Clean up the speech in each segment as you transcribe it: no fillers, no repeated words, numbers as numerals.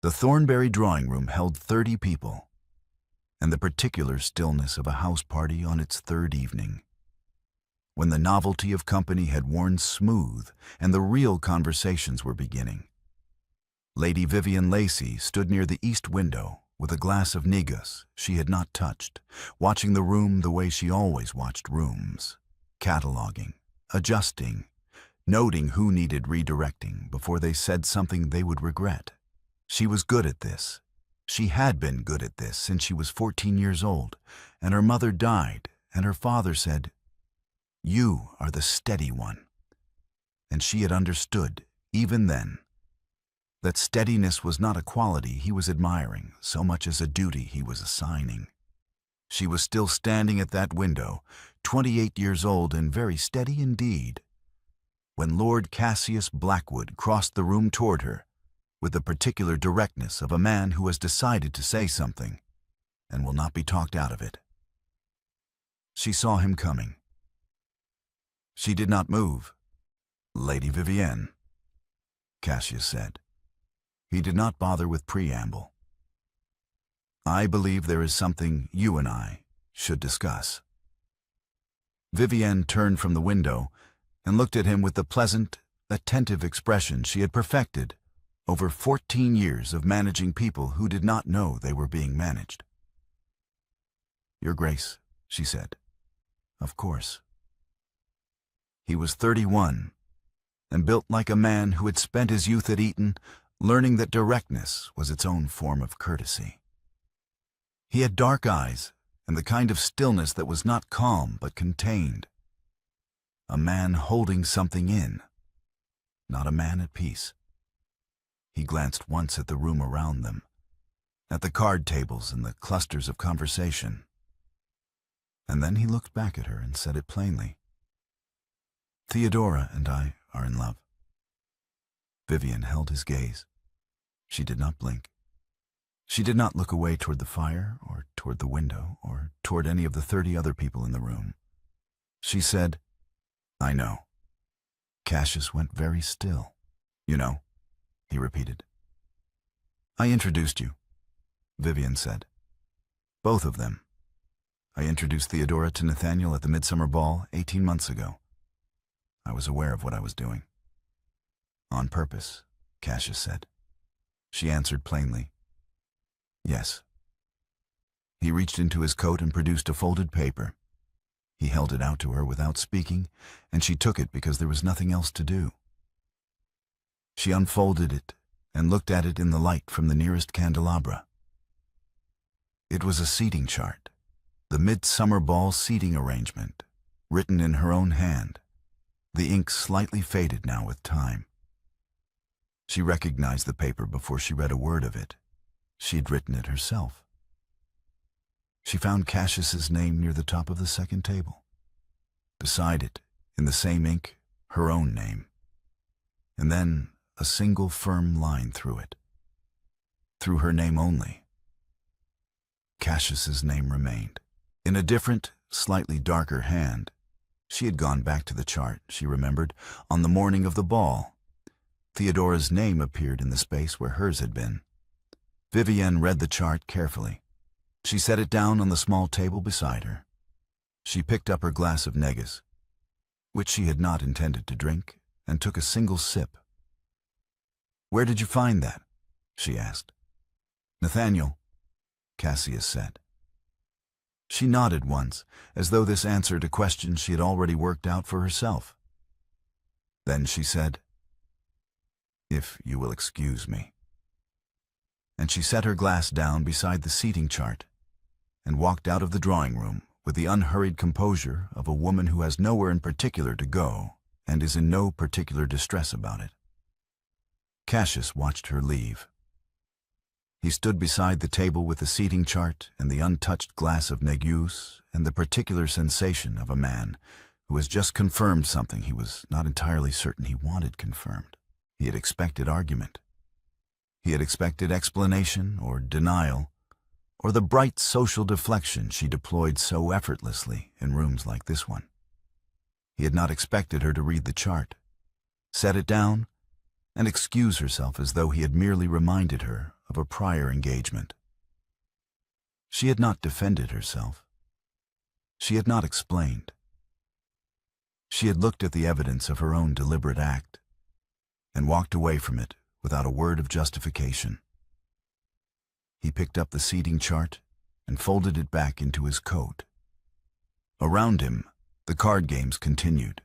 The Thornbury drawing room held 30 people, and the particular stillness of a house party on its third evening, when the novelty of company had worn smooth and the real conversations were beginning. Lady Vivian Lacey stood near the east window with a glass of negus she had not touched, watching the room the way she always watched rooms, cataloging, adjusting, noting who needed redirecting before they said something they would regret. She was good at this. She had been good at this since she was 14 years old, and her mother died, and her father said, "You are the steady one." And she had understood, even then, that steadiness was not a quality he was admiring so much as a duty he was assigning. She was still standing at that window, 28 years old and very steady indeed, when Lord Cassius Blackwood crossed the room toward her, with the particular directness of a man who has decided to say something and will not be talked out of it. She saw him coming. She did not move. "Lady Vivienne," Cassius said. He did not bother with preamble. "I believe there is something you and I should discuss." Vivienne turned from the window and looked at him with the pleasant, attentive expression she had perfected over 14 years of managing people who did not know they were being managed. "Your Grace," she said, "of course." He was 31 and built like a man who had spent his youth at Eton learning that directness was its own form of courtesy. He had dark eyes and the kind of stillness that was not calm but contained. A man holding something in, not a man at peace. He glanced once at the room around them, at the card tables and the clusters of conversation. And then he looked back at her and said it plainly. "Theodora and I are in love." Vivian held his gaze. She did not blink. She did not look away toward the fire or toward the window or toward any of the 30 other people in the room. She said, "I know." Cassius went very still. "You know," he repeated. "I introduced you," Vivian said. "Both of them. I introduced Theodora to Nathaniel at the Midsummer Ball 18 months ago. I was aware of what I was doing." "On purpose," Cassius said. She answered plainly, "Yes." He reached into his coat and produced a folded paper. He held it out to her without speaking, and she took it because there was nothing else to do. She unfolded it and looked at it in the light from the nearest candelabra. It was a seating chart, the Midsummer Ball seating arrangement, written in her own hand, the ink slightly faded now with time. She recognized the paper before she read a word of it. She had written it herself. She found Cassius's name near the top of the second table. Beside it, in the same ink, her own name. And then a single firm line through it. Through her name only. Cassius's name remained. In a different, slightly darker hand. She had gone back to the chart, she remembered, on the morning of the ball. Theodora's name appeared in the space where hers had been. Vivienne read the chart carefully. She set it down on the small table beside her. She picked up her glass of negus, which she had not intended to drink, and took a single sip. "Where did you find that?" she asked. "Nathaniel," Cassius said. She nodded once, as though this answered a question she had already worked out for herself. Then she said, "If you will excuse me." And she set her glass down beside the seating chart and walked out of the drawing room with the unhurried composure of a woman who has nowhere in particular to go and is in no particular distress about it. Cassius watched her leave. He stood beside the table with the seating chart and the untouched glass of negus and the particular sensation of a man who has just confirmed something he was not entirely certain he wanted confirmed. He had expected argument. He had expected explanation or denial, or the bright social deflection she deployed so effortlessly in rooms like this one. He had not expected her to read the chart, set it down, and excuse herself as though he had merely reminded her of a prior engagement. She had not defended herself. She had not explained. She had looked at the evidence of her own deliberate act and walked away from it without a word of justification. He picked up the seating chart and folded it back into his coat. Around him, the card games continued.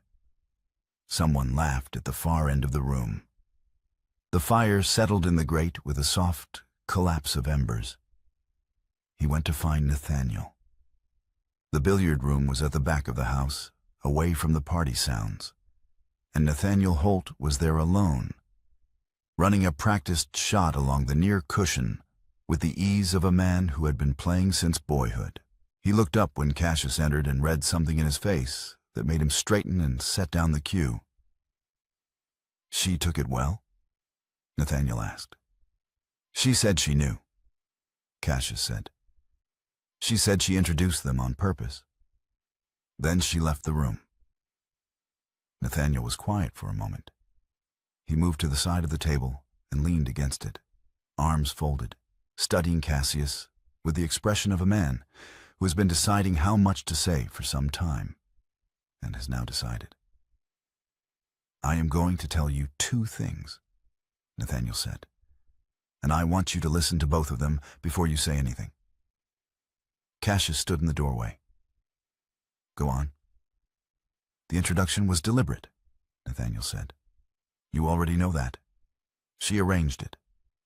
Someone laughed at the far end of the room. The fire settled in the grate with a soft collapse of embers. He went to find Nathaniel. The billiard room was at the back of the house, away from the party sounds, and Nathaniel Holt was there alone, running a practiced shot along the near cushion with the ease of a man who had been playing since boyhood. He looked up when Cassius entered and read something in his face that made him straighten and set down the cue. "She took it well?" Nathaniel asked. "She said she knew," Cassius said. "She said she introduced them on purpose. Then she left the room." Nathaniel was quiet for a moment. He moved to the side of the table and leaned against it, arms folded, studying Cassius with the expression of a man who has been deciding how much to say for some time, and has now decided. "I am going to tell you 2 things," Nathaniel said, "and I want you to listen to both of them before you say anything." Cassius stood in the doorway. "Go on." "The introduction was deliberate," Nathaniel said. "You already know that. She arranged it.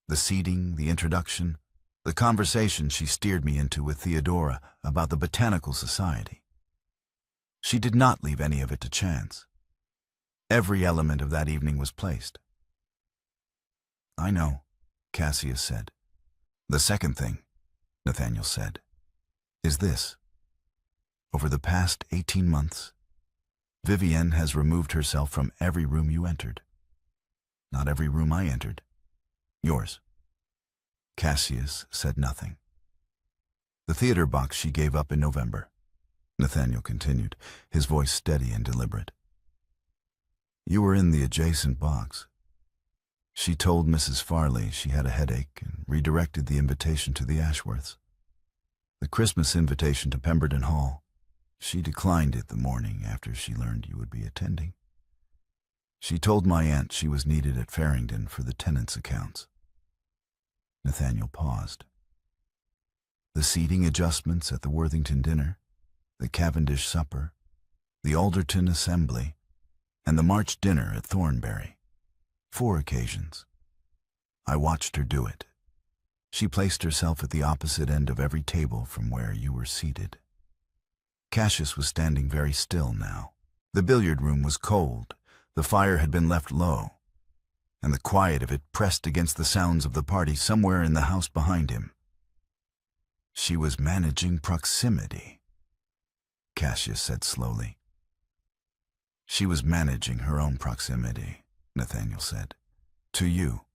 The seating, the introduction, the conversation she steered me into with Theodora about the Botanical Society. She did not leave any of it to chance. Every element of that evening was placed." "I know," Cassius said. "The second thing," Nathaniel said, "is this. Over the past 18 months, Vivienne has removed herself from every room you entered. Not every room I entered. Yours." Cassius said nothing. "The theater box she gave up in November," Nathaniel continued, his voice steady and deliberate. "You were in the adjacent box. She told Mrs. Farley she had a headache and redirected the invitation to the Ashworths. The Christmas invitation to Pemberton Hall, she declined it the morning after she learned you would be attending. She told my aunt she was needed at Farringdon for the tenants' accounts." Nathaniel paused. The seating adjustments at the Worthington dinner, the Cavendish supper, the Alderton assembly, and the March dinner at Thornbury. 4 occasions. I watched her do it. She placed herself at the opposite end of every table from where you were seated. Cassius was standing very still now. The billiard room was cold, the fire had been left low, and the quiet of it pressed against the sounds of the party somewhere in the house behind him. She was managing proximity, Cassius said slowly. She was managing her own proximity, Nathaniel said. To you,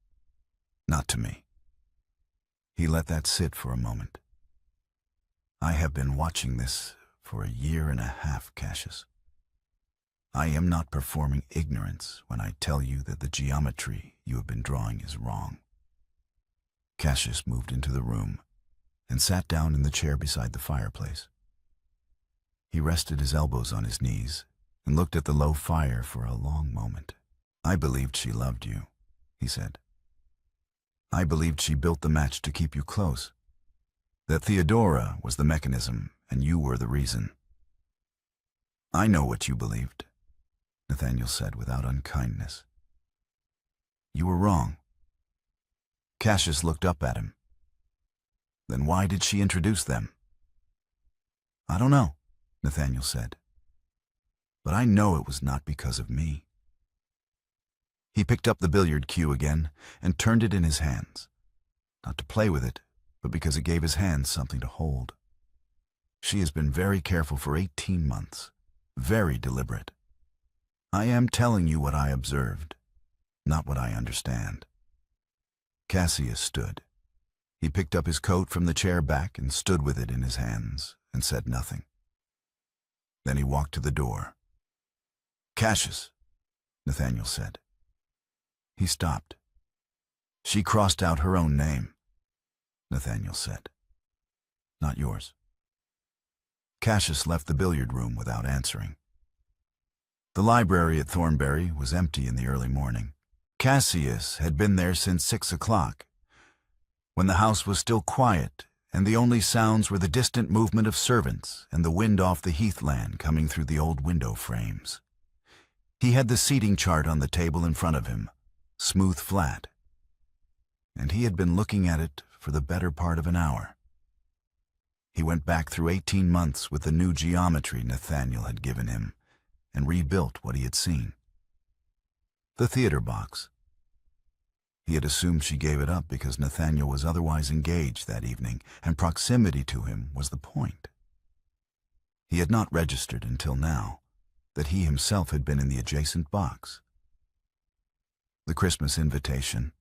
not to me. He let that sit for a moment. I have been watching this for 1.5 years, Cassius. I am not performing ignorance when I tell you that the geometry you have been drawing is wrong. Cassius moved into the room and sat down in the chair beside the fireplace. He rested his elbows on his knees and looked at the low fire for a long moment. I believed she loved you, he said. I believed she built the match to keep you close, that Theodora was the mechanism and you were the reason. I know what you believed, Nathaniel said without unkindness. You were wrong. Cassius looked up at him. Then why did she introduce them? I don't know, Nathaniel said. But I know it was not because of me. He picked up the billiard cue again and turned it in his hands, not to play with it, but because it gave his hands something to hold. She has been very careful for 18 months, very deliberate. I am telling you what I observed, not what I understand. Cassius stood. He picked up his coat from the chair back and stood with it in his hands and said nothing. Then he walked to the door. Cassius, Nathaniel said. He stopped. She crossed out her own name. Nathaniel said. Not yours. Cassius left the billiard room without answering. The library at Thornbury was empty in the early morning. Cassius had been there since 6 o'clock, when the house was still quiet and the only sounds were the distant movement of servants and the wind off the heathland coming through the old window frames. He had the seating chart on the table in front of him, smooth flat, and he had been looking at it for the better part of an hour. He went back through 18 months with the new geometry Nathaniel had given him and rebuilt what he had seen. The theater box. He had assumed she gave it up because Nathaniel was otherwise engaged that evening, and proximity to him was the point. He had not registered until now that he himself had been in the adjacent box. The Christmas invitation.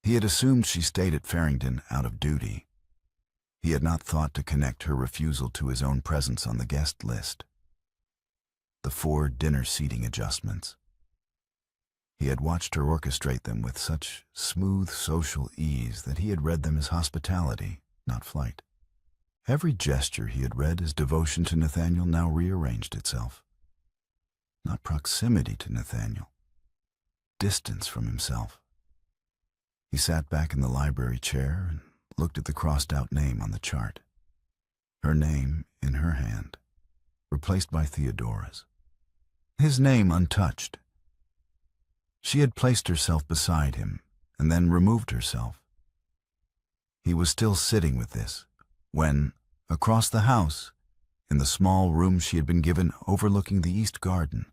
He had assumed she stayed at Farringdon out of duty. He had not thought to connect her refusal to his own presence on the guest list. The 4 dinner seating adjustments. He had watched her orchestrate them with such smooth social ease that he had read them as hospitality, not flight. Every gesture he had read as devotion to Nathaniel now rearranged itself. Not proximity to Nathaniel, distance from himself. He sat back in the library chair and looked at the crossed-out name on the chart. Her name in her hand, replaced by Theodora's. His name untouched. She had placed herself beside him and then removed herself. He was still sitting with this when, across the house, in the small room she had been given overlooking the east garden,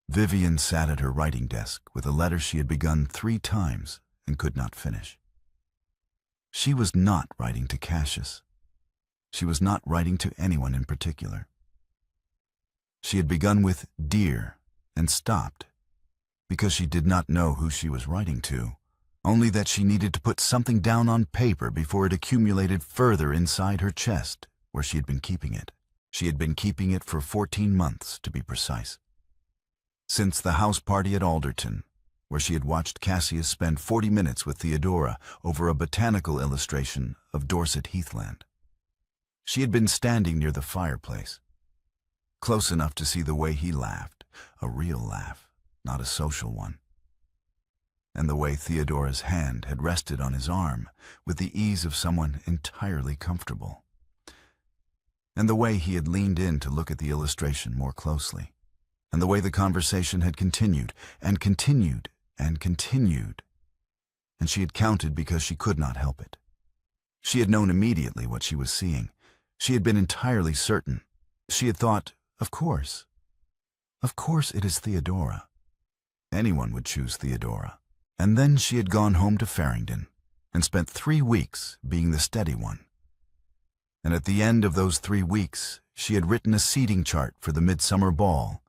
Vivian sat at her writing desk with a letter she had begun 3 times and could not finish. She was not writing to Cassius. She was not writing to anyone in particular. She had begun with "Dear" and stopped because she did not know who she was writing to, only that she needed to put something down on paper before it accumulated further inside her chest, where she had been keeping it. She had been keeping it for 14 months, to be precise. Since the house party at Alderton, where she had watched Cassius spend 40 minutes with Theodora over a botanical illustration of Dorset heathland. She had been standing near the fireplace, close enough to see the way he laughed, a real laugh, not a social one, and the way Theodora's hand had rested on his arm with the ease of someone entirely comfortable, and the way he had leaned in to look at the illustration more closely, and the way the conversation had continued and continued and continued, and she had counted because she could not help it. She had known immediately what she was seeing. She had been entirely certain. She had thought, of course it is Theodora. Anyone would choose Theodora. And then she had gone home to Farringdon and spent 3 weeks being the steady one. And at the end of those 3 weeks, she had written a seating chart for the midsummer ball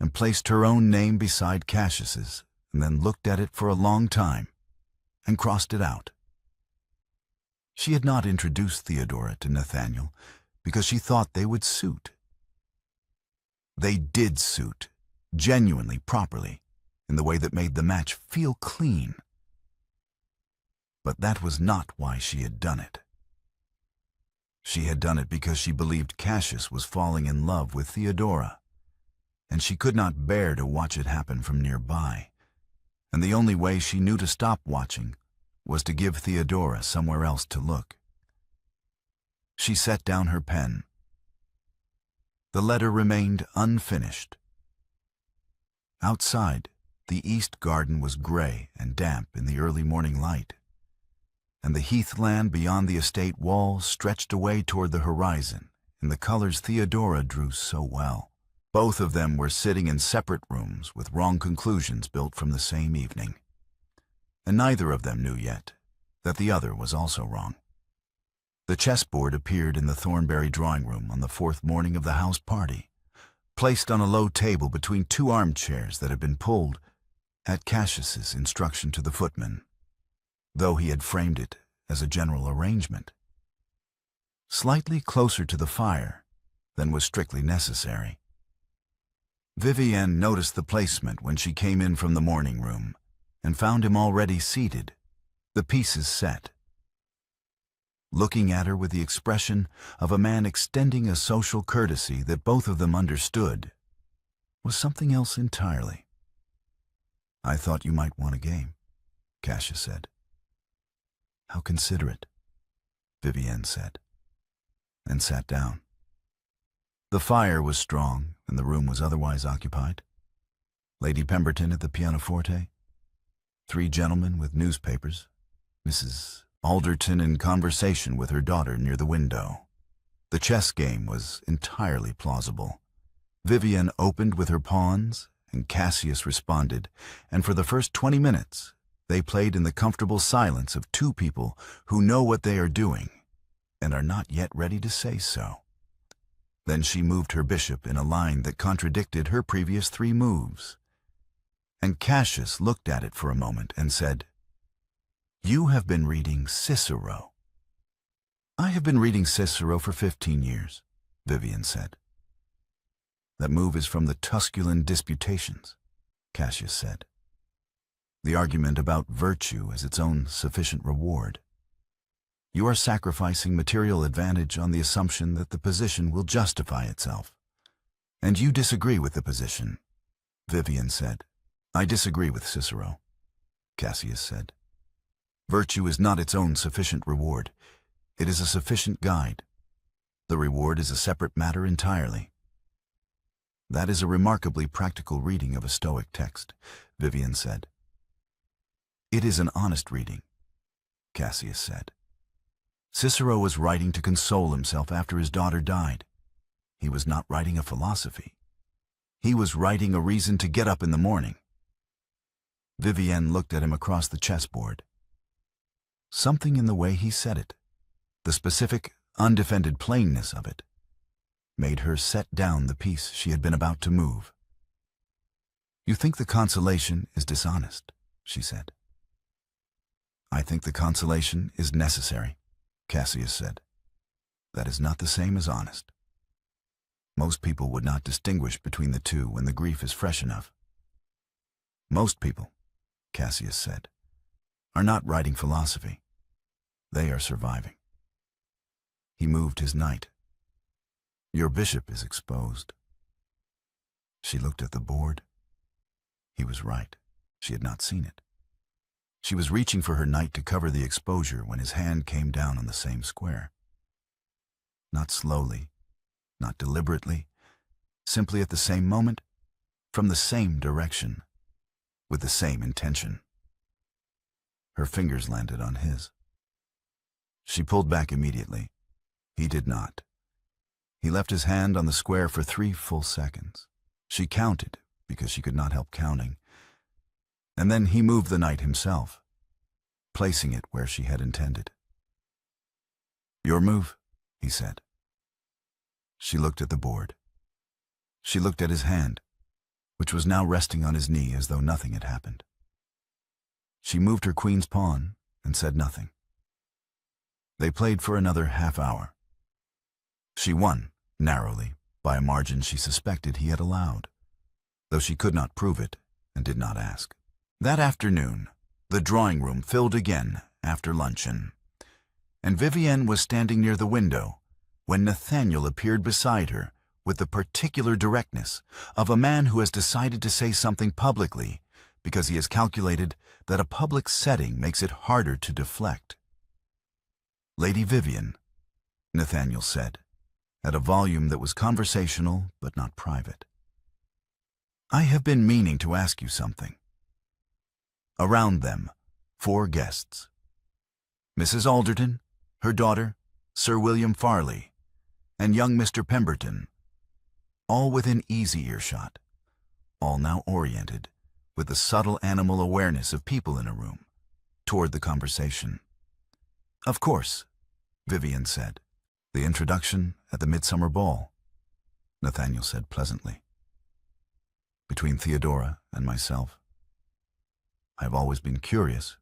and placed her own name beside Cassius's, and then looked at it for a long time and crossed it out. She had not introduced Theodora to Nathaniel because she thought they would suit. They did suit, genuinely, properly, in the way that made the match feel clean. But that was not why she had done it. She had done it because she believed Cassius was falling in love with Theodora, and she could not bear to watch it happen from nearby, and the only way she knew to stop watching was to give Theodora somewhere else to look. She set down her pen. The letter remained unfinished. Outside, the east garden was gray and damp in the early morning light, and the heathland beyond the estate wall stretched away toward the horizon in the colors Theodora drew so well. Both of them were sitting in separate rooms with wrong conclusions built from the same evening, and neither of them knew yet that the other was also wrong. The chessboard appeared in the Thornbury drawing room on the 4th morning of the house party, placed on a low table between 2 armchairs that had been pulled at Cassius's instruction to the footman, though he had framed it as a general arrangement, slightly closer to the fire than was strictly necessary. Vivian noticed the placement when she came in from the morning room and found him already seated, The pieces set, looking at her with the expression of a man extending a social courtesy that both of them understood, was something else entirely. "I thought you might want a game," Cassius said. "How considerate," Vivienne said, and sat down. The fire was strong, and the room was otherwise occupied. Lady Pemberton at the pianoforte, 3 gentlemen with newspapers, Mrs. Alderton in conversation with her daughter near the window. The chess game was entirely plausible. Vivienne opened with her pawns, and Cassius responded, and for the first 20 minutes, they played in the comfortable silence of 2 people who know what they are doing and are not yet ready to say so. Then she moved her bishop in a line that contradicted her previous 3 moves. And Cassius looked at it for a moment and said, "You have been reading Cicero." "I have been reading Cicero for 15 years, Vivienne said. "That move is from the Tusculan Disputations," Cassius said. "The argument about virtue as its own sufficient reward. You are sacrificing material advantage on the assumption that the position will justify itself. And you disagree with the position," Vivienne said. "I disagree with Cicero," Cassius said. "Virtue is not its own sufficient reward. It is a sufficient guide. The reward is a separate matter entirely." "That is a remarkably practical reading of a Stoic text," Vivienne said. "It is an honest reading," Cassius said. Cicero was writing to console himself after his daughter died. He was not writing a philosophy. He was writing a reason to get up in the morning. Vivienne looked at him across the chessboard. Something in the way he said it, the specific, undefended plainness of it, made her set down the piece she had been about to move. "You think the consolation is dishonest," she said. "I think the consolation is necessary," Cassius said. "That is not the same as honest. Most people would not distinguish between the two when the grief is fresh enough." "Most people," Cassius said, "are not writing philosophy. They are surviving." He moved his knight. "Your bishop is exposed." She looked at the board. He was right. She had not seen it. She was reaching for her knight to cover the exposure when his hand came down on the same square. Not slowly, not deliberately, simply at the same moment, from the same direction, with the same intention. Her fingers landed on his. She pulled back immediately. He did not. He left his hand on the square for 3 full seconds. She counted, because she could not help counting. And then he moved the knight himself, placing it where she had intended. "Your move," he said. She looked at the board. She looked at his hand, which was now resting on his knee as though nothing had happened. She moved her queen's pawn and said nothing. They played for another half hour. She won, narrowly, by a margin she suspected he had allowed, though she could not prove it and did not ask. That afternoon, the drawing room filled again after luncheon, and Vivienne was standing near the window when Nathaniel appeared beside her with the particular directness of a man who has decided to say something publicly because he has calculated that a public setting makes it harder to deflect. "Lady Vivienne," Nathaniel said, at a volume that was conversational but not private, "I have been meaning to ask you something." Around them, 4 guests. Mrs. Alderton, her daughter, Sir William Farley, and young Mr. Pemberton, all within easy earshot, all now oriented, with the subtle animal awareness of people in a room, toward the conversation. "Of course," Vivienne said. "The introduction at the midsummer ball," Nathaniel said pleasantly. "Between Theodora and myself. I have always been curious.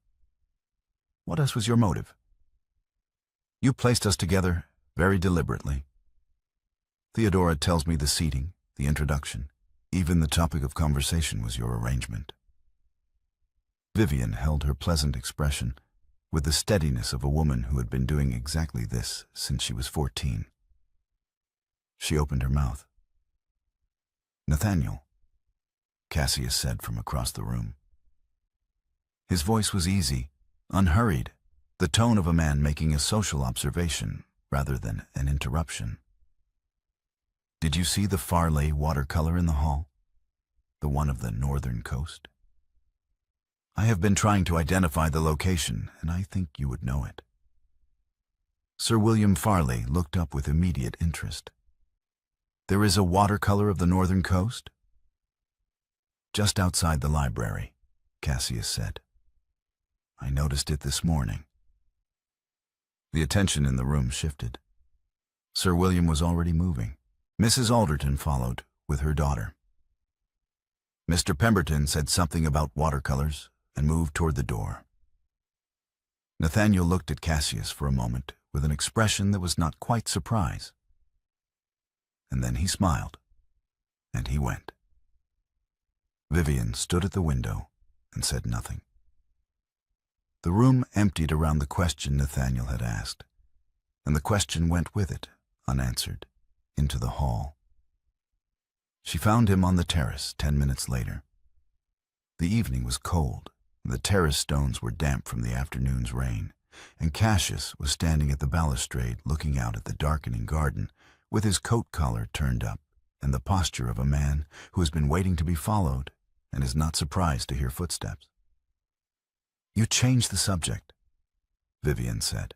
What else was your motive? You placed us together very deliberately. Theodora tells me the seating, the introduction, even the topic of conversation was your arrangement." Vivienne held her pleasant expression, with the steadiness of a woman who had been doing exactly this since she was 14. She opened her mouth. "Nathaniel," Cassius said from across the room. His voice was easy, unhurried, the tone of a man making a social observation rather than an interruption. "Did you see the Farley watercolor in the hall? The one of the northern coast? I have been trying to identify the location, and I think you would know it." Sir William Farley looked up with immediate interest. "There is a watercolor of the northern coast?" "Just outside the library," Cassius said. "I noticed it this morning." The attention in the room shifted. Sir William was already moving. Mrs. Alderton followed, with her daughter. Mr. Pemberton said something about watercolors and moved toward the door. Nathaniel looked at Cassius for a moment with an expression that was not quite surprise. And then he smiled, and he went. Vivian stood at the window and said nothing. The room emptied around the question Nathaniel had asked, and the question went with it, unanswered, into the hall. She found him on the terrace 10 minutes later. The evening was cold, the terrace stones were damp from the afternoon's rain, and Cassius was standing at the balustrade looking out at the darkening garden with his coat collar turned up and the posture of a man who has been waiting to be followed and is not surprised to hear footsteps. "You changed the subject," Vivian said.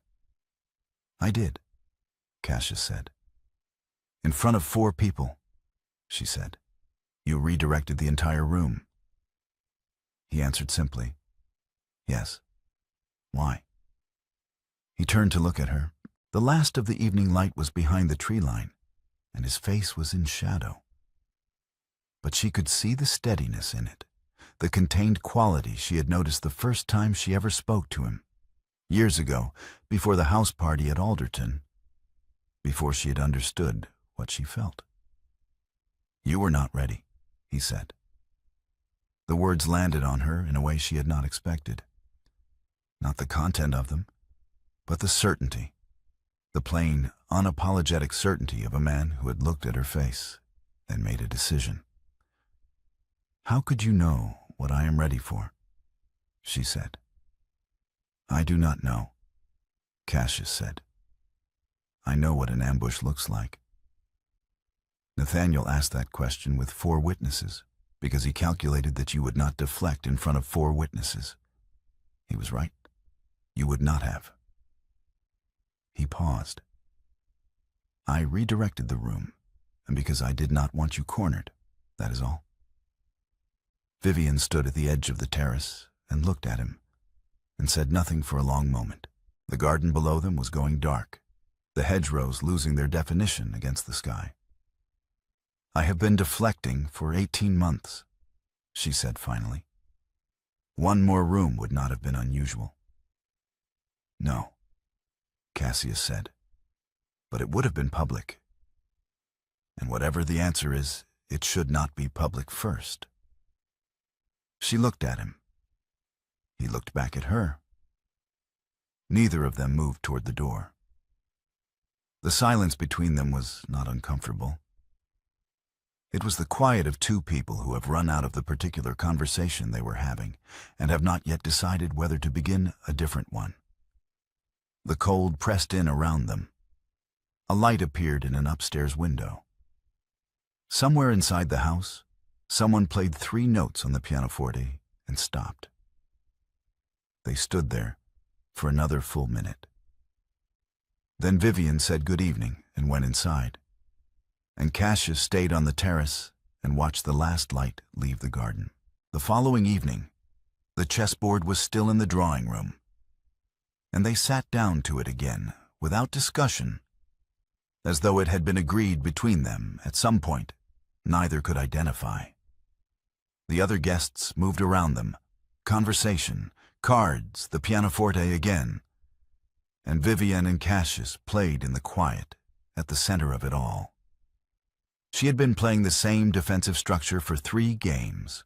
"I did," Cassius said. "In front of 4 people," she said. "You redirected the entire room." He answered simply, "Yes. Why?" He turned to look at her. The last of the evening light was behind the tree line, and his face was in shadow. But she could see the steadiness in it, the contained quality she had noticed the first time she ever spoke to him, years ago, before the house party at Alderton, before she had understood what she felt. "You were not ready," he said. The words landed on her in a way she had not expected. Not the content of them, but the certainty, the plain, unapologetic certainty of a man who had looked at her face and made a decision. "How could you know what I am ready for?" she said. "I do not know," Cassius said. "I know what an ambush looks like." Nathaniel asked that question with 4 witnesses because he calculated that you would not deflect in front of 4 witnesses. He was right. You would not have. He paused. "I redirected the room, and because I did not want you cornered, that is all." Vivian stood at the edge of the terrace and looked at him, and said nothing for a long moment. The garden below them was going dark, the hedgerows losing their definition against the sky. "I have been deflecting for 18 months, she said finally. "One more room would not have been unusual." "No," Cassius said, "but it would have been public. And whatever the answer is, it should not be public first." She looked at him. He looked back at her. Neither of them moved toward the door. The silence between them was not uncomfortable. It was the quiet of 2 people who have run out of the particular conversation they were having and have not yet decided whether to begin a different one. The cold pressed in around them. A light appeared in an upstairs window. Somewhere inside the house, someone played 3 notes on the pianoforte and stopped. They stood there for another full minute. Then Vivian said good evening and went inside, and Cassius stayed on the terrace and watched the last light leave the garden. The following evening, the chessboard was still in the drawing room, and they sat down to it again without discussion, as though it had been agreed between them at some point neither could identify. The other guests moved around them, conversation, cards, the pianoforte again, and Vivian and Cassius played in the quiet at the center of it all. She had been playing the same defensive structure for 3 games.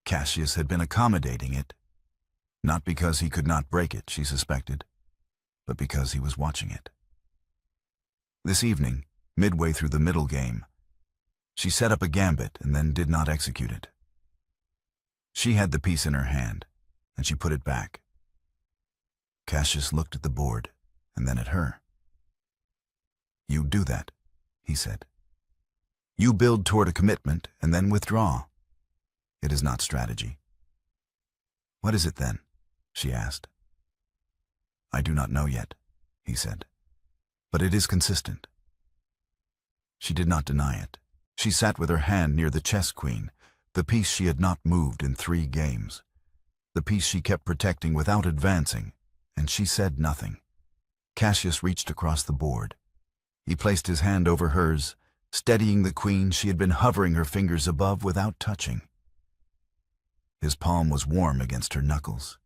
Cassius had been accommodating it, Not because he could not break it, she suspected, but because he was watching it. This evening, midway through the middle game, she set up a gambit and then did not execute it. She had the piece in her hand, and she put it back. Cassius looked at the board, and then at her. "You do that," he said. "You build toward a commitment and then withdraw. It is not strategy." "What is it then?" she asked. "I do not know yet," he said, "but it is consistent." She did not deny it. She sat with her hand near the chess queen, the piece she had not moved in 3 games, the piece she kept protecting without advancing, and she said nothing. Cassius reached across the board. He placed his hand over hers, steadying the queen she had been hovering her fingers above without touching. His palm was warm against her knuckles.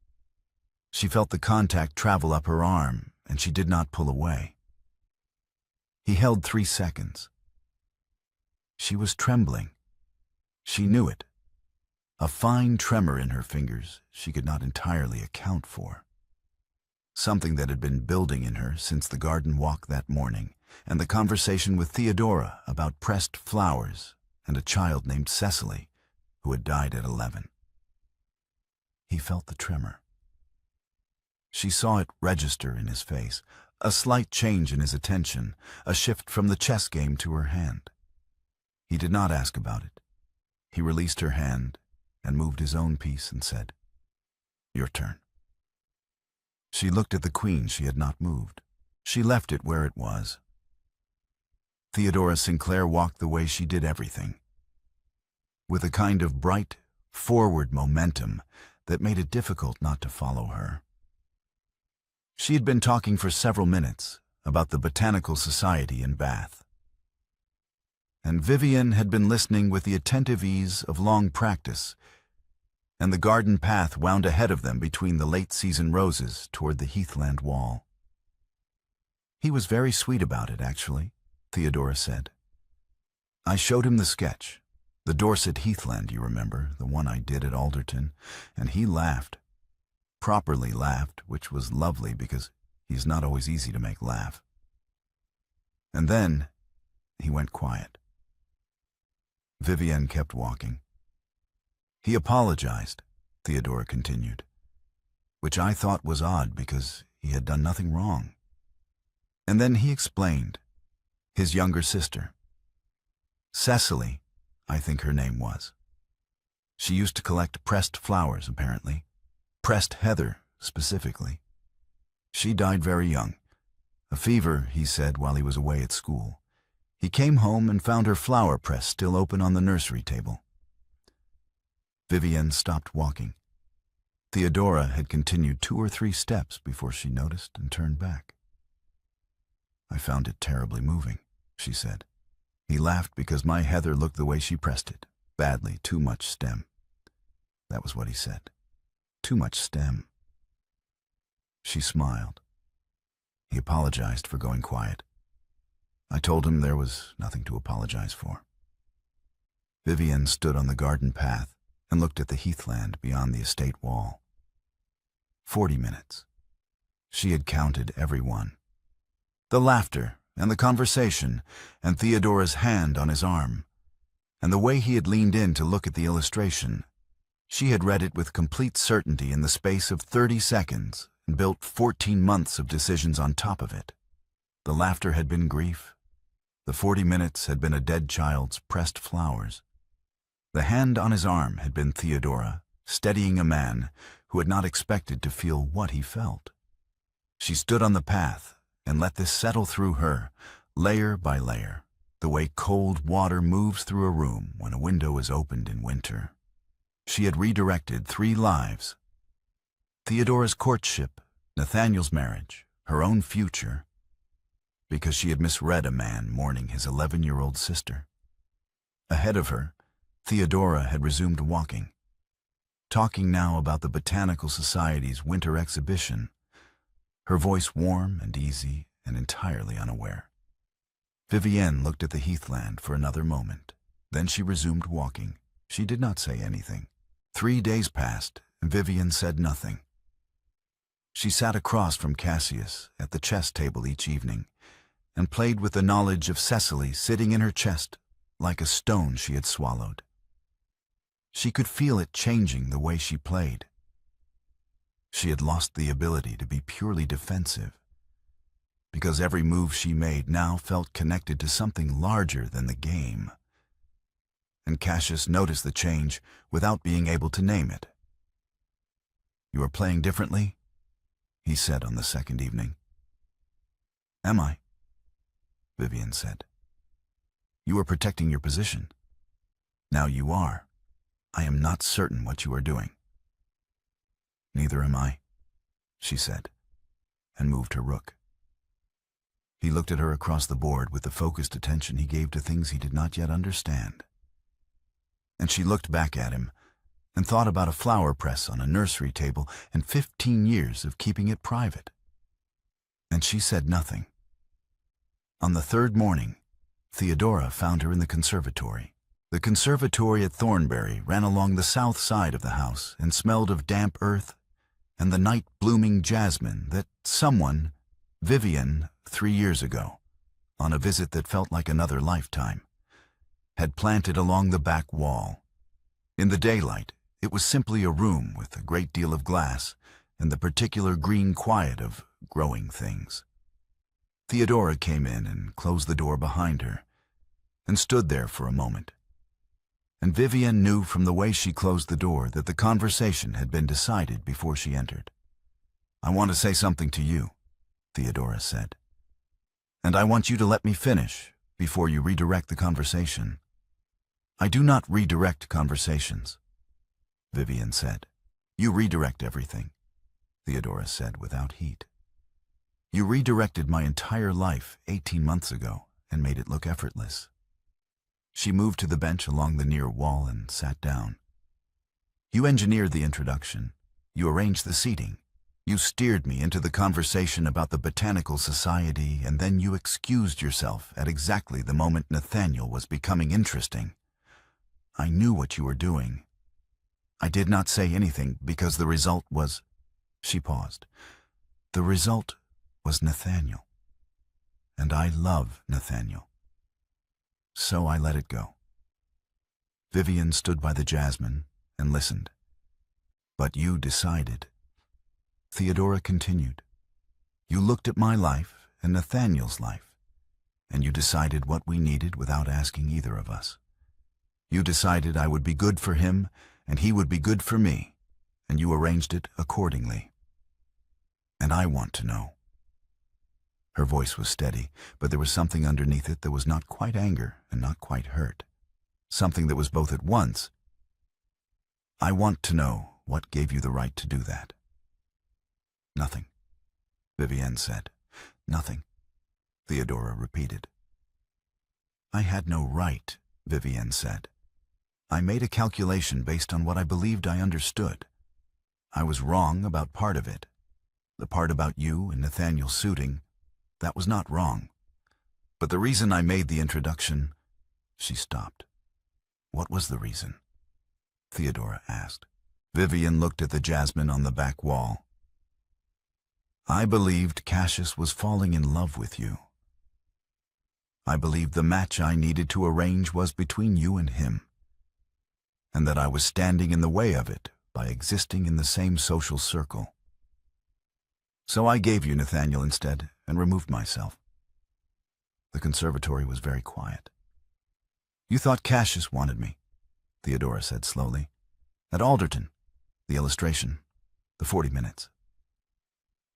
She felt the contact travel up her arm, and she did not pull away. He held 3 seconds. She was trembling. She knew it. A fine tremor in her fingers she could not entirely account for. Something that had been building in her since the garden walk that morning, and the conversation with Theodora about pressed flowers and a child named Cecily, who had died at 11. He felt the tremor. She saw it register in his face, a slight change in his attention, a shift from the chess game to her hand. He did not ask about it. He released her hand and moved his own piece and said, "Your turn." She looked at the queen she had not moved. She left it where it was. Theodora Sinclair walked the way she did everything, with a kind of bright, forward momentum that made it difficult not to follow her. She had been talking for several minutes about the Botanical Society in Bath, and Vivian had been listening with the attentive ease of long practice, and the garden path wound ahead of them between the late-season roses toward the heathland wall. "He was very sweet about it, actually," Theodora said. "I showed him the sketch, the Dorset heathland, you remember, the one I did at Alderton, and he laughed. Properly laughed, which was lovely because he's not always easy to make laugh. And then he went quiet." Vivienne kept walking. "He apologized," Theodora continued, "which I thought was odd because he had done nothing wrong. And then he explained. His younger sister. Cecily, I think her name was. She used to collect pressed flowers, apparently. Pressed heather, specifically. She died very young. A fever, he said, while he was away at school. He came home and found her flower press still open on the nursery table." Vivienne stopped walking. Theodora had continued 2 or 3 steps before she noticed and turned back. "I found it terribly moving," she said. "He laughed because my heather looked the way she pressed it. Badly, too much stem. That was what he said. Too much stem." She smiled. He apologized for going quiet. I told him there was nothing to apologize for. Vivienne stood on the garden path and looked at the heathland beyond the estate wall. 40 minutes. She had counted every one. The laughter and the conversation and Theodora's hand on his arm, and the way he had leaned in to look at the illustration. She had read it with complete certainty in the space of 30 seconds and built 14 months of decisions on top of it. The laughter had been grief. The 40 minutes had been a dead child's pressed flowers. The hand on his arm had been Theodora, steadying a man who had not expected to feel what he felt. She stood on the path and let this settle through her, layer by layer, the way cold water moves through a room when a window is opened in winter. She had redirected 3 lives. Theodora's courtship, Nathaniel's marriage, her own future, because she had misread a man mourning his 11-year-old sister. Ahead of her, Theodora had resumed walking, talking now about the Botanical Society's winter exhibition, her voice warm and easy and entirely unaware. Vivienne looked at the heathland for another moment. Then she resumed walking. She did not say anything. 3 days passed, and Vivienne said nothing. She sat across from Cassius at the chess table each evening and played with the knowledge of Cecily sitting in her chest like a stone she had swallowed. She could feel it changing the way she played. She had lost the ability to be purely defensive, because every move she made now felt connected to something larger than the game. And Cassius noticed the change without being able to name it. "You are playing differently?" he said on the second evening. "Am I?" Vivian said. "You are protecting your position. Now you are. I am not certain what you are doing." "Neither am I," she said, and moved her rook. He looked at her across the board with the focused attention he gave to things he did not yet understand. And she looked back at him and thought about a flower press on a nursery table and 15 years of keeping it private. And she said nothing. On the third morning, Theodora found her in the conservatory. The conservatory at Thornbury ran along the south side of the house and smelled of damp earth and the night-blooming jasmine that someone, Vivian, 3 years ago, on a visit that felt like another lifetime, had planted along the back wall. In the daylight, it was simply a room with a great deal of glass and the particular green quiet of growing things. Theodora came in and closed the door behind her and stood there for a moment. And Vivian knew from the way she closed the door that the conversation had been decided before she entered. "I want to say something to you," Theodora said. "And I want you to let me finish before you redirect the conversation." "I do not redirect conversations," Vivian said. "You redirect everything," Theodora said without heat. "You redirected my entire life 18 months ago and made it look effortless." She moved to the bench along the near wall and sat down. "You engineered the introduction. You arranged the seating. You steered me into the conversation about the Botanical Society, and then you excused yourself at exactly the moment Nathaniel was becoming interesting. I knew what you were doing. I did not say anything because the result was—" She paused. "The result was Nathaniel. And I love Nathaniel. So I let it go." Vivian stood by the jasmine and listened. "But you decided," Theodora continued. "You looked at my life and Nathaniel's life, and you decided what we needed without asking either of us. You decided I would be good for him and he would be good for me, and you arranged it accordingly. And I want to know." Her voice was steady, but there was something underneath it that was not quite anger and not quite hurt. Something that was both at once. "I want to know what gave you the right to do that." "Nothing," Vivian said. "Nothing," Theodora repeated. "I had no right," Vivian said. "I made a calculation based on what I believed I understood. I was wrong about part of it. The part about you and Nathaniel suiting, that was not wrong. But the reason I made the introduction—" She stopped. "What was the reason?" Theodora asked. Vivian looked at the jasmine on the back wall. "I believed Cassius was falling in love with you. I believed the match I needed to arrange was between you and him, and that I was standing in the way of it by existing in the same social circle. So I gave you Nathaniel instead and removed myself." The conservatory was very quiet. "You thought Cassius wanted me," Theodora said slowly. "At Alderton, the illustration, the 40 minutes.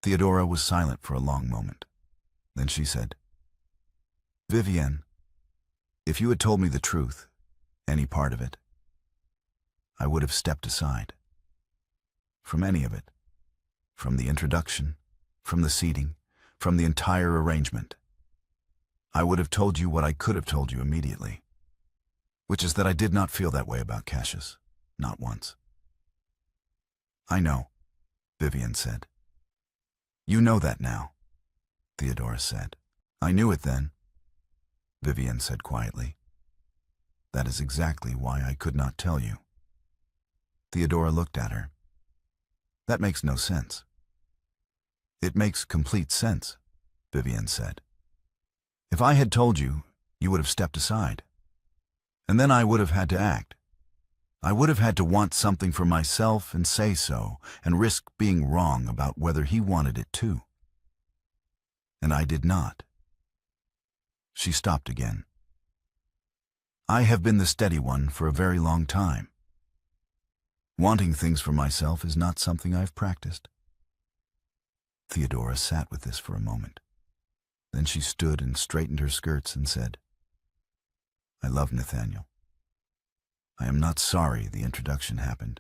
Theodora was silent for a long moment. Then she said, "Vivian, if you had told me the truth, any part of it, I would have stepped aside. From any of it. From the introduction, from the seating, from the entire arrangement. I would have told you what I could have told you immediately, which is that I did not feel that way about Cassius, not once." "I know," Vivian said. "You know that now," Theodora said. "I knew it then," Vivian said quietly. "That is exactly why I could not tell you." Theodora looked at her. "That makes no sense." It makes complete sense, Vivian said. If I had told you, you would have stepped aside. And then I would have had to act. I would have had to want something for myself and say so, and risk being wrong about whether he wanted it too. And I did not. She stopped again. I have been the steady one for a very long time. Wanting things for myself is not something I've practiced. Theodora sat with this for a moment. Then she stood and straightened her skirts and said, I love Nathaniel. I am not sorry the introduction happened.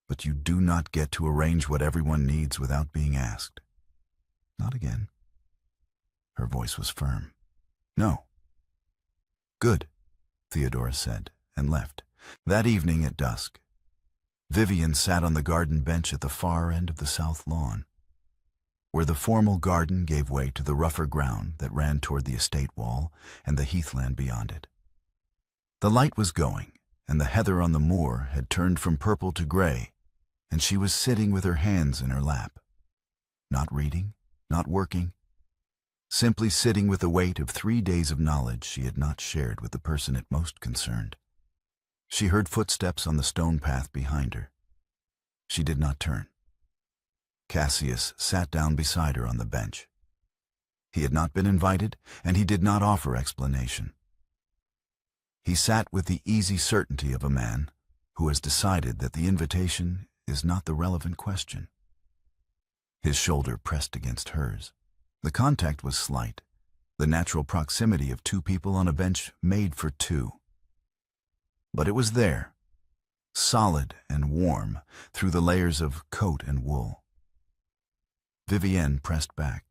But you do not get to arrange what everyone needs without being asked. Not again. Her voice was firm. No. Good, Theodora said, and left. That evening at dusk, Vivian sat on the garden bench at the far end of the south lawn, where the formal garden gave way to the rougher ground that ran toward the estate wall and the heathland beyond it. The light was going, and the heather on the moor had turned from purple to gray, and she was sitting with her hands in her lap. Not reading, not working, simply sitting with the weight of 3 days of knowledge she had not shared with the person it most concerned. She heard footsteps on the stone path behind her. She did not turn. Cassius sat down beside her on the bench. He had not been invited, and he did not offer explanation. He sat with the easy certainty of a man who has decided that the invitation is not the relevant question. His shoulder pressed against hers. The contact was slight, the natural proximity of two people on a bench made for two. But it was there, solid and warm through the layers of coat and wool. Vivienne pressed back.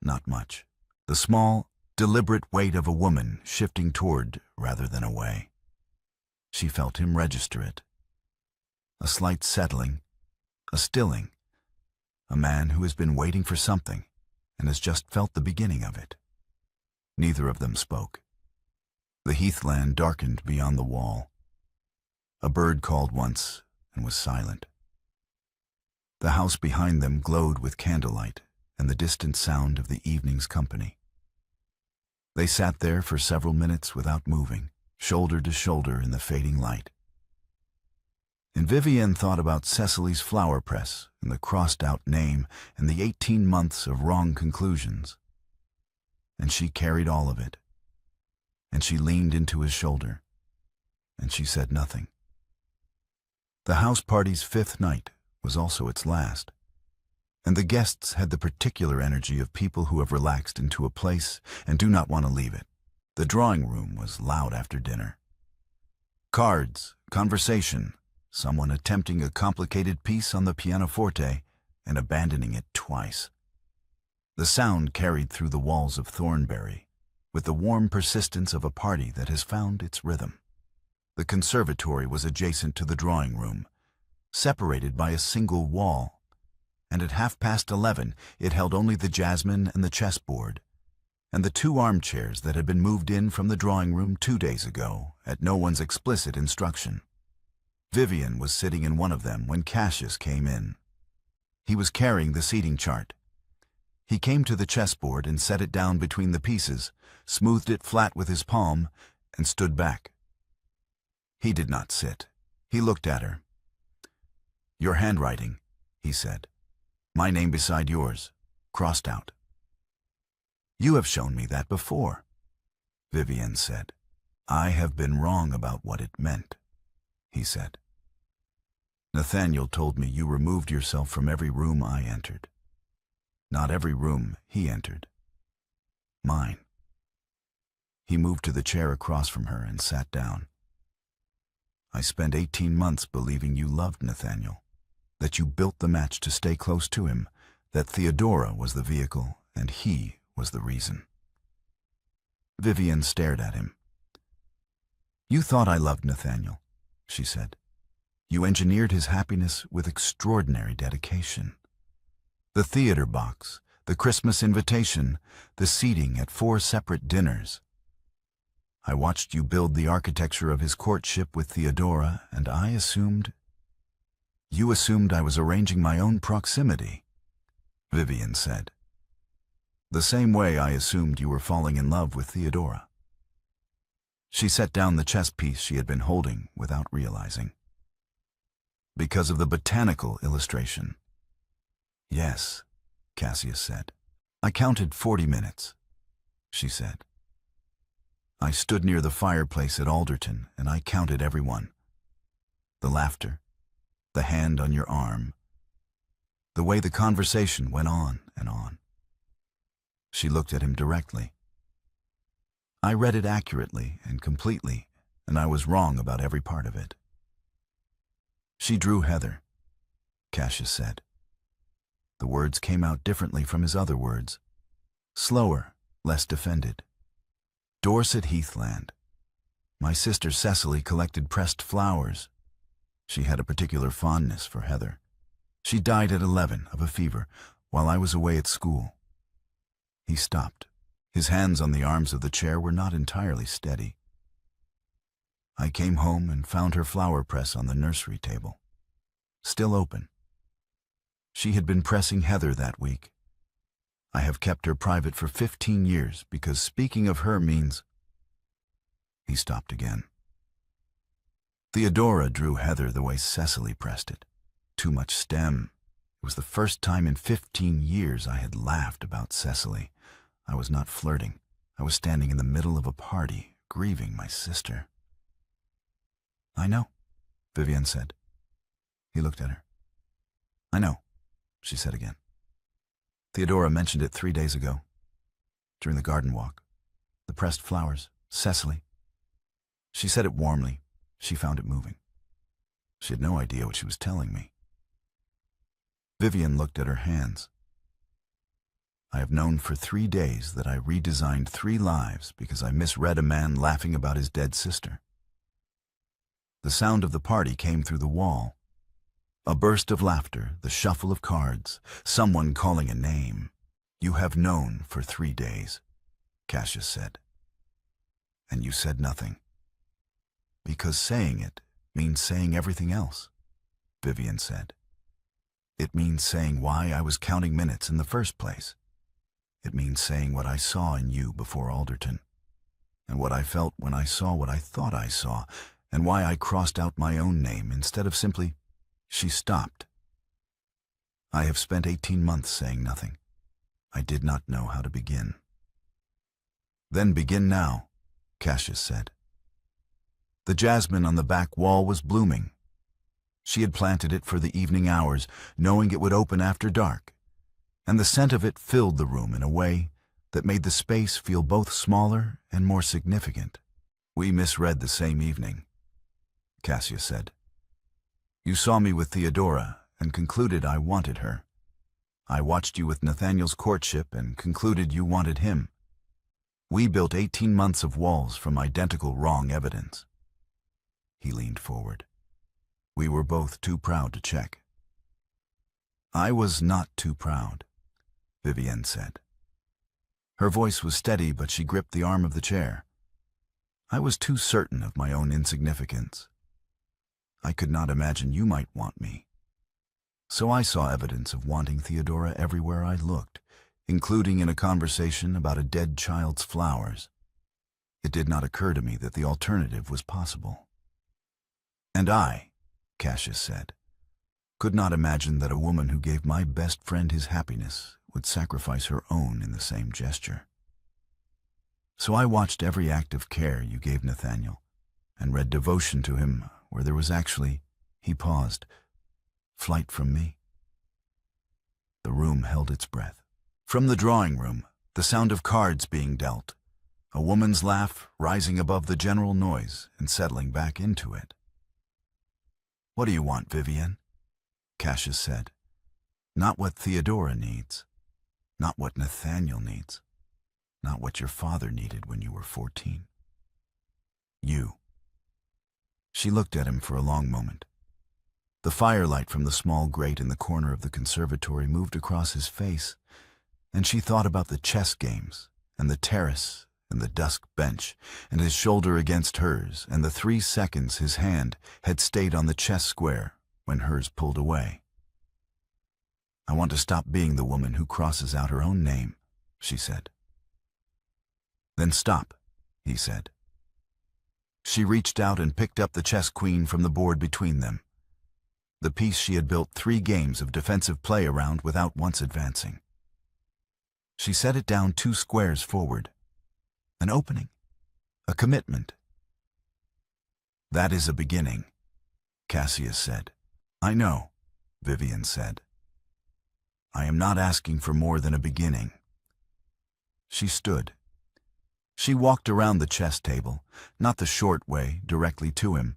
Not much. The small, deliberate weight of a woman shifting toward rather than away. She felt him register it. A slight settling, a stilling. A man who has been waiting for something and has just felt the beginning of it. Neither of them spoke. The heathland darkened beyond the wall. A bird called once and was silent. The house behind them glowed with candlelight and the distant sound of the evening's company. They sat there for several minutes without moving, shoulder to shoulder in the fading light. And Vivienne thought about Cecily's flower press and the crossed-out name and the 18 months of wrong conclusions. And she carried all of it. And she leaned into his shoulder. And she said nothing. The house party's 5th night was also its last. And the guests had the particular energy of people who have relaxed into a place and do not want to leave it. The drawing room was loud after dinner. Cards, conversation, someone attempting a complicated piece on the pianoforte and abandoning it twice. The sound carried through the walls of Thornbury, with the warm persistence of a party that has found its rhythm. The conservatory was adjacent to the drawing room, separated by a single wall, and at 11:30 it held only the jasmine and the chessboard, and the 2 armchairs that had been moved in from the drawing room 2 days ago at no one's explicit instruction. Vivian was sitting in one of them when Cassius came in. He was carrying the seating chart. He came to the chessboard and set it down between the pieces, smoothed it flat with his palm, and stood back. He did not sit. He looked at her. "Your handwriting," he said. "My name beside yours, crossed out." "You have shown me that before," Vivian said. "I have been wrong about what it meant," he said. "Nathaniel told me you removed yourself from every room I entered. Not every room he entered. Mine." He moved to the chair across from her and sat down. "I spent 18 months believing you loved Nathaniel, that you built the match to stay close to him, that Theodora was the vehicle and he was the reason." Vivian stared at him. "You thought I loved Nathaniel," she said. "You engineered his happiness with extraordinary dedication. The theater box, the Christmas invitation, the seating at 4 separate dinners. I watched you build the architecture of his courtship with Theodora, and I assumed... You assumed I was arranging my own proximity. Vivian said. The same way I assumed you were falling in love with Theodora. She set down the chess piece she had been holding without realizing. Because of the botanical illustration. Yes, Cassius said. I counted 40 minutes, she said. I stood near the fireplace at Alderton and I counted every one. The laughter, the hand on your arm, the way the conversation went on and on. She looked at him directly. I read it accurately and completely, and I was wrong about every part of it. She drew Heather, Cassius said. The words came out differently from his other words. Slower, less defended. Dorset Heathland. My sister Cecily collected pressed flowers. She had a particular fondness for Heather. She died at 11 of a fever while I was away at school. He stopped. His hands on the arms of the chair were not entirely steady. I came home and found her flower press on the nursery table, still open. She had been pressing Heather that week. I have kept her private for 15 years because speaking of her means... He stopped again. Theodora drew Heather the way Cecily pressed it. Too much stem. It was the first time in 15 years I had laughed about Cecily. I was not flirting. I was standing in the middle of a party, grieving my sister. I know, Vivian said. He looked at her. I know, she said again. Theodora mentioned it 3 days ago, during the garden walk. The pressed flowers, Cecily. She said it warmly. She found it moving. She had no idea what she was telling me. Vivian looked at her hands. I have known for 3 days that I redesigned 3 lives because I misread a man laughing about his dead sister. The sound of the party came through the wall. A burst of laughter, the shuffle of cards, someone calling a name. You have known for 3 days, Cassius said. And you said nothing. Because saying it means saying everything else, Vivian said. It means saying why I was counting minutes in the first place. It means saying what I saw in you before Alderton, and what I felt when I saw what I thought I saw, and why I crossed out my own name instead of simply... She stopped. I have spent 18 months saying nothing. I did not know how to begin. Then begin now, Cassius said. The jasmine on the back wall was blooming. She had planted it for the evening hours, knowing it would open after dark, and the scent of it filled the room in a way that made the space feel both smaller and more significant. We misread the same evening, Cassius said. You saw me with Theodora and concluded I wanted her. I watched you with Nathaniel's courtship and concluded you wanted him. We built 18 months of walls from identical wrong evidence. He leaned forward. We were both too proud to check. I was not too proud, Vivian said. Her voice was steady, but she gripped the arm of the chair. I was too certain of my own insignificance. I could not imagine you might want me. So I saw evidence of wanting Theodora everywhere I looked, including in a conversation about a dead child's flowers. It did not occur to me that the alternative was possible. And I, Cassius said, could not imagine that a woman who gave my best friend his happiness would sacrifice her own in the same gesture. So I watched every act of care you gave Nathaniel, and read devotion to him where there was actually, he paused, flight from me. The room held its breath. From the drawing room, the sound of cards being dealt, a woman's laugh rising above the general noise and settling back into it. What do you want, Vivian? Cassius said. Not what Theodora needs. Not what Nathaniel needs. Not what your father needed when you were 14. You. She looked at him for a long moment. The firelight from the small grate in the corner of the conservatory moved across his face, and she thought about the chess games, and the terrace, and the dusk bench, and his shoulder against hers, and the 3 seconds his hand had stayed on the chess square when hers pulled away. I want to stop being the woman who crosses out her own name, she said. Then stop, he said. She reached out and picked up the chess queen from the board between them, the piece she had built 3 games of defensive play around without once advancing. She set it down 2 squares forward. An opening, a commitment. That is a beginning, Cassius said. I know, Vivian said. I am not asking for more than a beginning. She stood. She walked around the chess table, not the short way directly to him,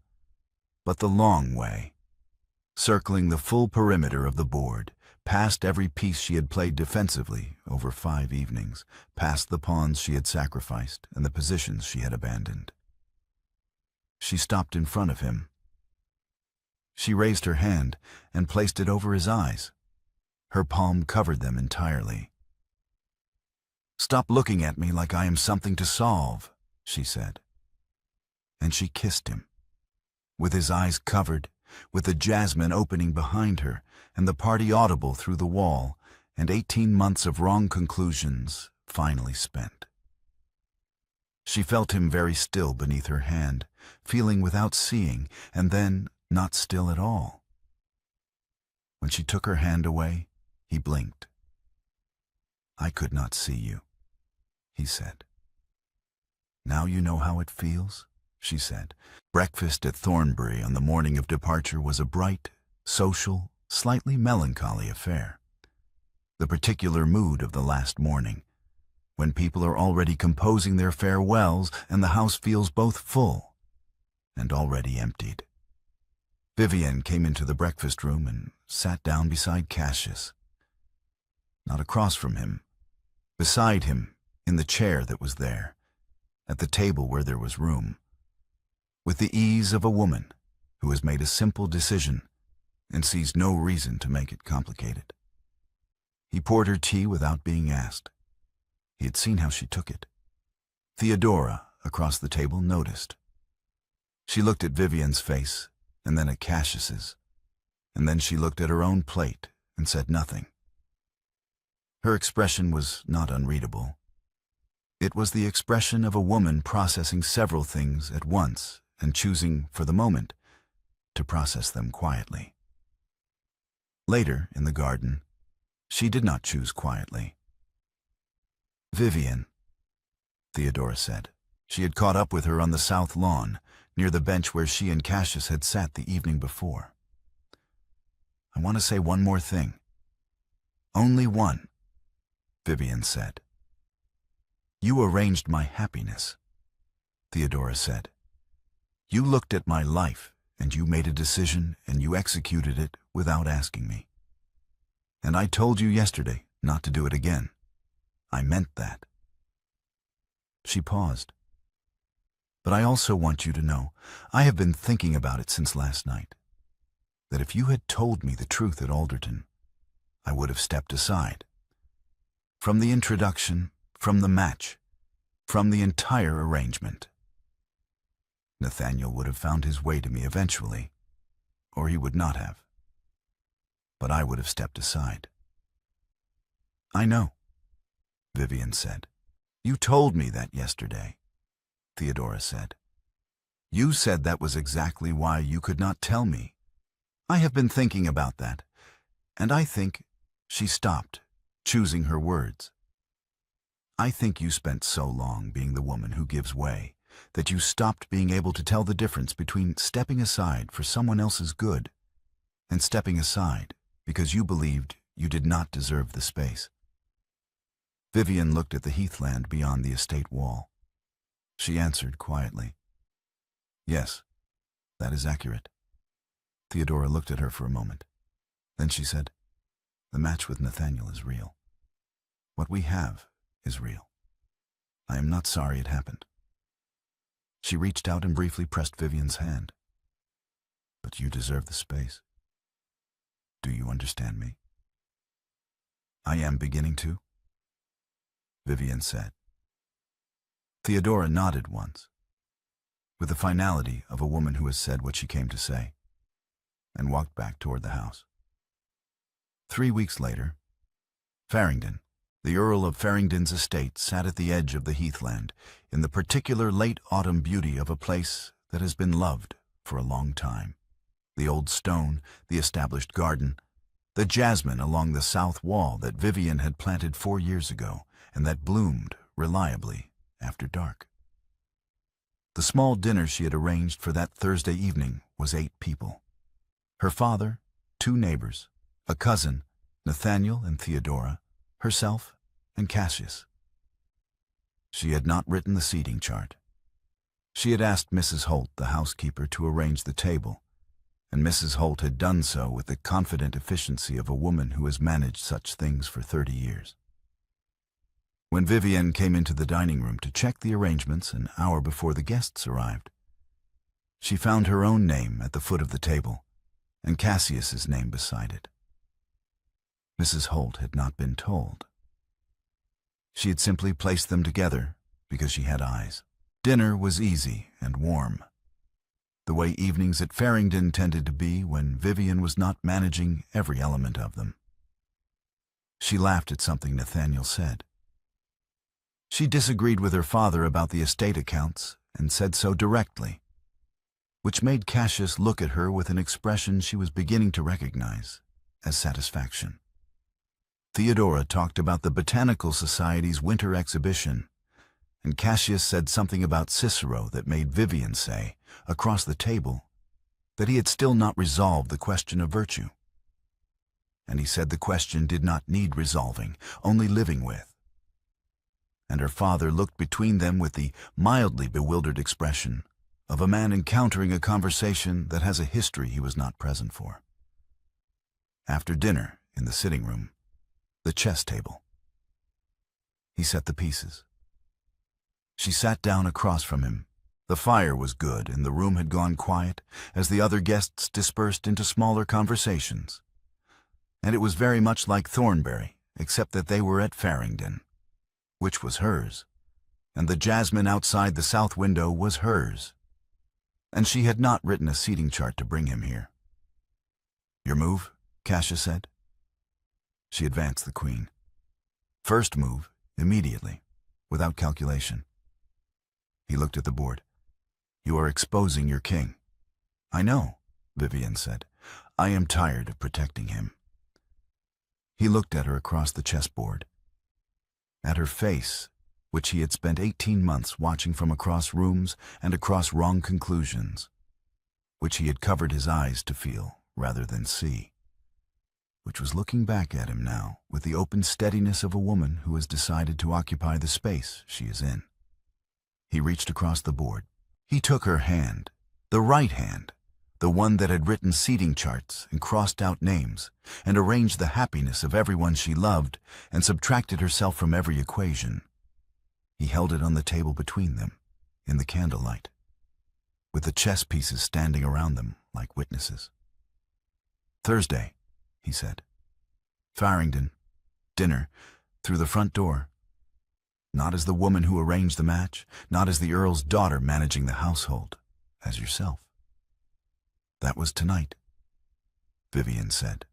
but the long way, circling the full perimeter of the board, past every piece she had played defensively over 5 evenings, past the pawns she had sacrificed and the positions she had abandoned. She stopped in front of him. She raised her hand and placed it over his eyes. Her palm covered them entirely. Stop looking at me like I am something to solve, she said. And she kissed him. With his eyes covered, with the jasmine opening behind her, and the party audible through the wall, and 18 months of wrong conclusions finally spent. She felt him very still beneath her hand, feeling without seeing, and then not still at all. When she took her hand away, he blinked. I could not see you, he said. Now you know how it feels, she said. Breakfast at Thornbury on the morning of departure was a bright, social, slightly melancholy affair. The particular mood of the last morning, when people are already composing their farewells and the house feels both full and already emptied. Vivian came into the breakfast room and sat down beside Cassius. Not across from him, beside him, in the chair that was there, at the table where there was room, with the ease of a woman who has made a simple decision and sees no reason to make it complicated. He poured her tea without being asked. He had seen how she took it. Theodora, across the table, noticed. She looked at Vivian's face, and then at Cassius's, and then she looked at her own plate and said nothing. Her expression was not unreadable. It was the expression of a woman processing several things at once and choosing, for the moment, to process them quietly. Later, in the garden, she did not choose quietly. Vivian, Theodora said. She had caught up with her on the south lawn, near the bench where she and Cassius had sat the evening before. I want to say one more thing. Only one, Vivian said. You arranged my happiness, Theodora said. You looked at my life, and you made a decision, and you executed it without asking me. And I told you yesterday not to do it again. I meant that. She paused. But I also want you to know, I have been thinking about it since last night, that if you had told me the truth at Alderton, I would have stepped aside. From the introduction, from the match, from the entire arrangement. Nathaniel would have found his way to me eventually, or he would not have. But I would have stepped aside. I know, Vivian said. You told me that yesterday, Theodora said. You said that was exactly why you could not tell me. I have been thinking about that, and I think, she stopped, choosing her words. I think you spent so long being the woman who gives way, that you stopped being able to tell the difference between stepping aside for someone else's good and stepping aside because you believed you did not deserve the space. Vivian looked at the heathland beyond the estate wall. She answered quietly. Yes, that is accurate. Theodora looked at her for a moment. Then she said, the match with Nathaniel is real. What we have is real. I am not sorry it happened. She reached out and briefly pressed Vivian's hand. But you deserve the space. Do you understand me? I am beginning to, Vivian said. Theodora nodded once, with the finality of a woman who has said what she came to say, and walked back toward the house. 3 weeks later, Farringdon, the Earl of Farringdon's estate, sat at the edge of the heathland in the particular late autumn beauty of a place that has been loved for a long time. The old stone, the established garden, the jasmine along the south wall that Vivian had planted 4 years ago and that bloomed reliably after dark. The small dinner she had arranged for that Thursday evening was 8 people. Her father, 2 neighbors, a cousin, Nathaniel and Theodora, herself, and Cassius. She had not written the seating chart. She had asked Mrs. Holt, the housekeeper, to arrange the table, and Mrs. Holt had done so with the confident efficiency of a woman who has managed such things for 30 years. When Vivian came into the dining room to check the arrangements an hour before the guests arrived, she found her own name at the foot of the table and Cassius's name beside it. Mrs. Holt had not been told. She had simply placed them together because she had eyes. Dinner was easy and warm, the way evenings at Farringdon tended to be when Vivian was not managing every element of them. She laughed at something Nathaniel said. She disagreed with her father about the estate accounts and said so directly, which made Cassius look at her with an expression she was beginning to recognize as satisfaction. Theodora talked about the Botanical Society's winter exhibition, and Cassius said something about Cicero that made Vivian say, across the table, that he had still not resolved the question of virtue. And he said the question did not need resolving, only living with. And her father looked between them with the mildly bewildered expression of a man encountering a conversation that has a history he was not present for. After dinner, in the sitting room, the chess table. He set the pieces. She sat down across from him. The fire was good, and the room had gone quiet as the other guests dispersed into smaller conversations. And it was very much like Thornbury, except that they were at Farringdon, which was hers, and the jasmine outside the south window was hers. And she had not written a seating chart to bring him here. "Your move?" Cassius said. She advanced the queen. "First move, immediately, without calculation." He looked at the board. "You are exposing your king." "I know," Vivian said. "I am tired of protecting him." He looked at her across the chessboard, at her face, which he had spent 18 months watching from across rooms and across wrong conclusions, which he had covered his eyes to feel rather than see, which was looking back at him now with the open steadiness of a woman who has decided to occupy the space she is in. He reached across the board. He took her hand, the right hand, the one that had written seating charts and crossed out names, and arranged the happiness of everyone she loved and subtracted herself from every equation. He held it on the table between them, in the candlelight, with the chess pieces standing around them like witnesses. "Thursday," he said. "Farringdon. Dinner. Through the front door. Not as the woman who arranged the match, not as the Earl's daughter managing the household, as yourself." "That was tonight," Vivian said.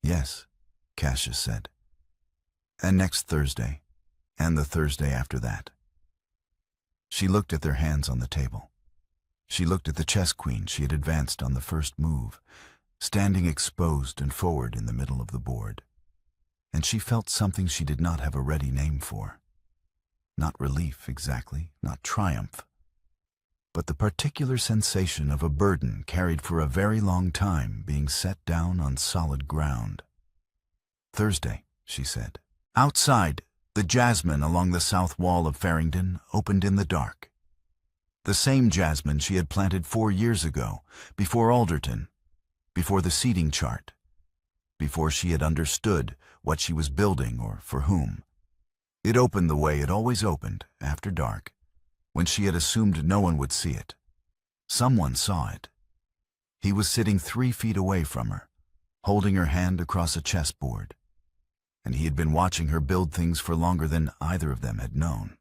"Yes," Cassius said. "And next Thursday, and the Thursday after that." She looked at their hands on the table. She looked at the chess queen she had advanced on the first move, standing exposed and forward in the middle of the board. And she felt something she did not have a ready name for. Not relief, exactly, not triumph, but the particular sensation of a burden carried for a very long time being set down on solid ground. "Thursday," she said. Outside, the jasmine along the south wall of Farringdon opened in the dark. The same jasmine she had planted 4 years ago, before Alderton, before the seating chart, before she had understood what she was building or for whom. It opened the way it always opened, after dark, when she had assumed no one would see it. Someone saw it. He was sitting 3 feet away from her, holding her hand across a chessboard, and he had been watching her build things for longer than either of them had known.